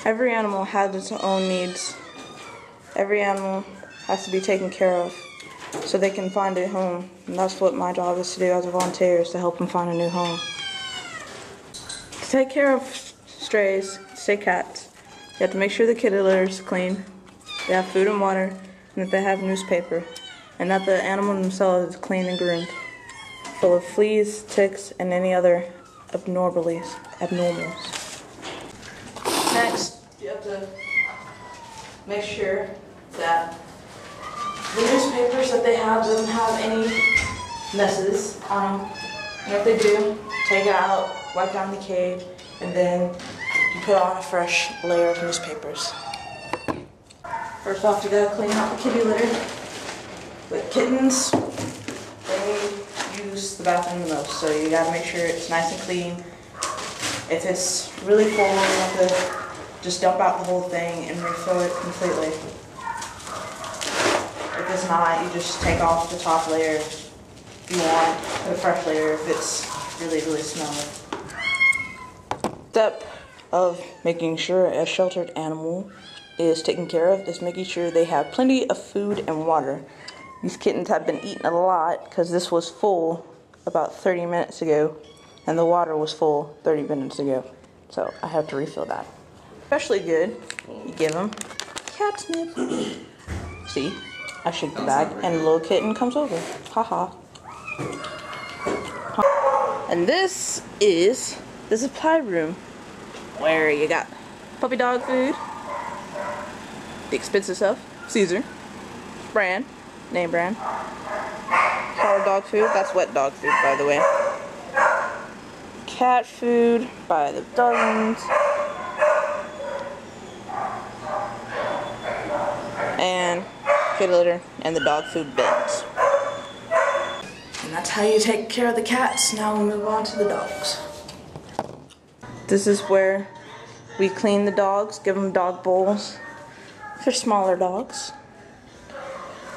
Every animal has its own needs. Every animal has to be taken care of so they can find a home. And that's what my job is to do as a volunteer, is to help them find a new home. To take care of strays, stray cats, you have to make sure the kitty litter is clean, they have food and water, and that they have newspaper, and that the animal themselves is clean and groomed, full of fleas, ticks, and any other abnormals. Next, you have to make sure that the newspapers that they have doesn't have any messes on them. And if they do, take it out, wipe down the cage, and then you put on a fresh layer of newspapers. First off, you gotta clean out the kitty litter. With kittens, they use the bathroom the most, so you gotta make sure it's nice and clean. If it's really full, you have to just dump out the whole thing and refill it completely. If it's not, you just take off the top layer if you want, put a fresh layer if it's really, really smelly. Step of making sure a sheltered animal is taken care of is making sure they have plenty of food and water. These kittens have been eating a lot because this was full about 30 minutes ago and the water was full 30 minutes ago. So I have to refill that. Especially good, you give them catnip. See, I shake the bag and the little kitten comes over. Haha. And this is the supply room where you got puppy dog food, the expensive stuff, Caesar, brand, name brand, hard dog food, that's wet dog food by the way, cat food by the dozens, and kitty litter and the dog food bins. And that's how you take care of the cats. Now we'll move on to the dogs. This is where we clean the dogs, give them dog bowls for smaller dogs.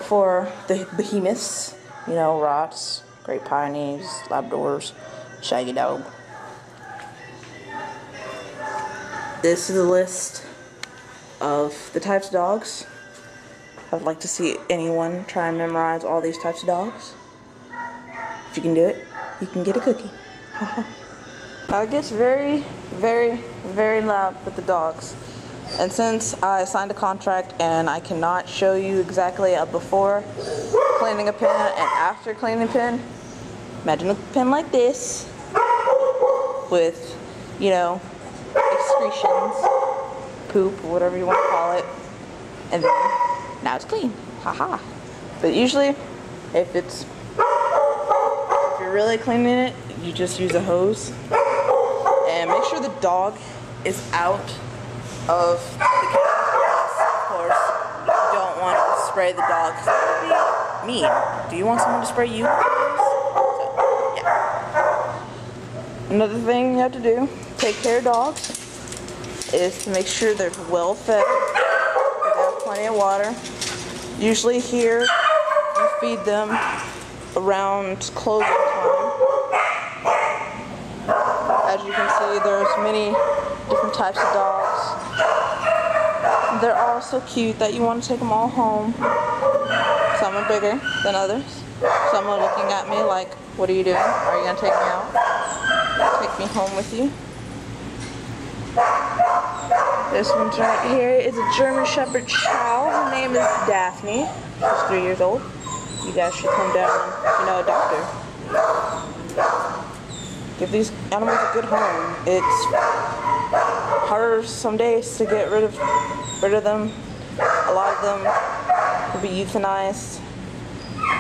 For the behemoths, you know, Rots, Great Pyrenees, Labradors, Shaggy Dog. This is a list of the types of dogs. I'd like to see anyone try and memorize all these types of dogs. If you can do it, you can get a cookie. It gets very, very, very loud with the dogs. And since I signed a contract and I cannot show you exactly a before cleaning a pen and after cleaning a pen, imagine a pen like this with, you know, excretions, poop, or whatever you want to call it, and then now it's clean. Haha. But usually, if you're really cleaning it, you just use a hose. And make sure the dog is out of the kennel. Of course, you don't want to spray the dog because that would be mean. Do you want someone to spray you? So, yeah. Another thing you have to do, take care of dogs, is to make sure they're well fed, they have plenty of water. Usually here, you feed them around closing time. As you can see, there's many different types of dogs. They're all so cute that you want to take them all home. Some are bigger than others. Some are looking at me like, what are you doing? Are you going to take me out? Take me home with you? This one's right here is a German Shepherd Chow. Her name is Daphne. She's 3 years old. You guys should come down and, adopt her. Give these animals a good home. It's harder some days to get rid of them. A lot of them will be euthanized,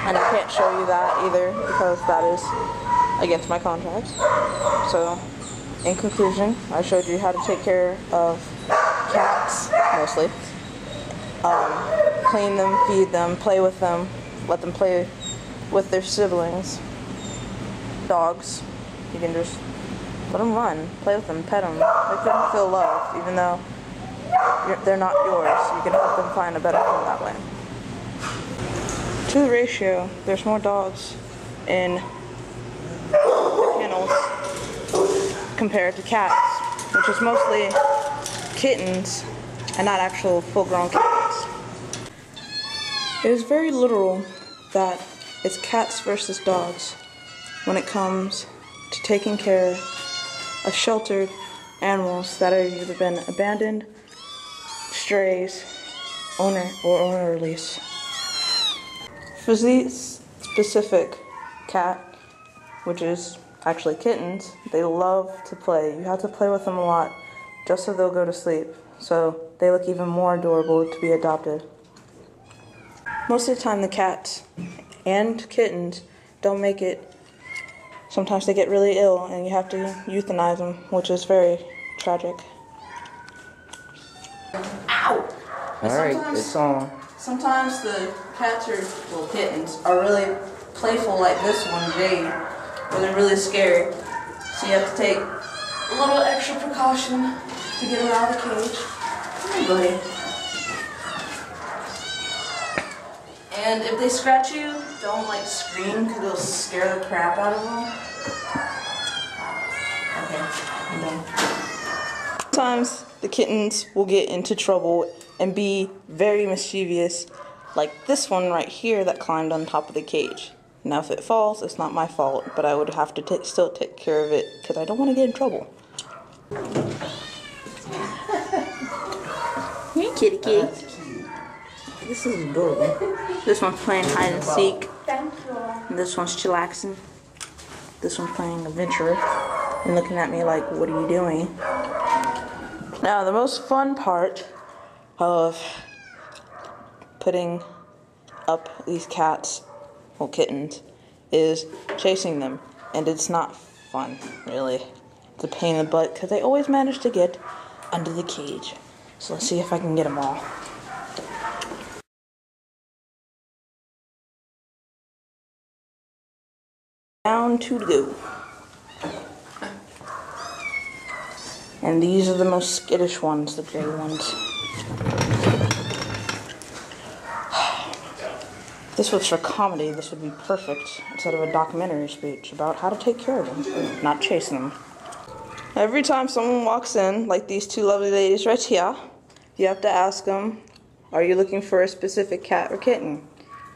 and I can't show you that either because that is against my contract. So, in conclusion, I showed you how to take care of cats, mostly. Clean them, feed them, play with them, let them play with their siblings. Dogs, you can just let them run, play with them, pet them, make them feel loved, even though they're not yours. You can help them find a better home that way. To the ratio, there's more dogs in the kennels compared to cats, which is mostly kittens and not actual full-grown kittens. It is very literal that it's cats versus dogs when it comes to taking care of sheltered animals that have either been abandoned, strays, owner release. For this specific cat, which is actually kittens, they love to play. You have to play with them a lot just so they'll go to sleep. So they look even more adorable to be adopted. Most of the time the cats and kittens don't make it. Sometimes they get really ill and you have to euthanize them, which is very tragic. Ow! Alright, it's on. Sometimes the cats or well, kittens are really playful, like this one, Jade, where they're really scared. So you have to take a little extra precaution to get them out of the cage. Come here, buddy. And if they scratch you, don't like scream because it'll scare the crap out of them. Okay, I'm done. Sometimes the kittens will get into trouble and be very mischievous, like this one right here that climbed on top of the cage. Now if it falls, it's not my fault, but I would have to still take care of it because I don't want to get in trouble. Hey, kitty kitty. This is adorable. This one's playing hide and seek. And this one's chillaxing. This one's playing adventurer and looking at me like, what are you doing? Now, the most fun part of putting up these cats, well, kittens, is chasing them. And it's not fun, really. It's a pain in the butt because they always manage to get under the cage. So let's see if I can get them all. Down to go. And these are the most skittish ones, the gray ones. If this was for comedy, this would be perfect instead of a documentary speech about how to take care of them, not chase them. Every time someone walks in, like these two lovely ladies right here, you have to ask them, are you looking for a specific cat or kitten?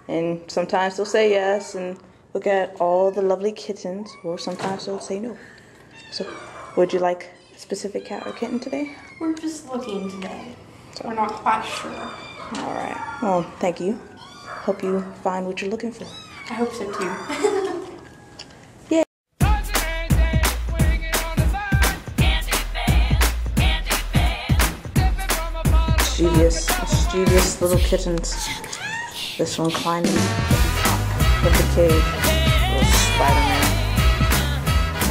And sometimes they'll say yes and look at all the lovely kittens, or sometimes they'll say no. So, would you like a specific cat or kitten today? We're just looking today. We're not quite sure. Alright. Well, thank you. Hope you find what you're looking for. I hope so too. Yeah. Mischievous little kittens. This one climbing at the top of the cage. Little Spider-Man.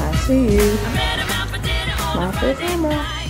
I see you. Not for camera.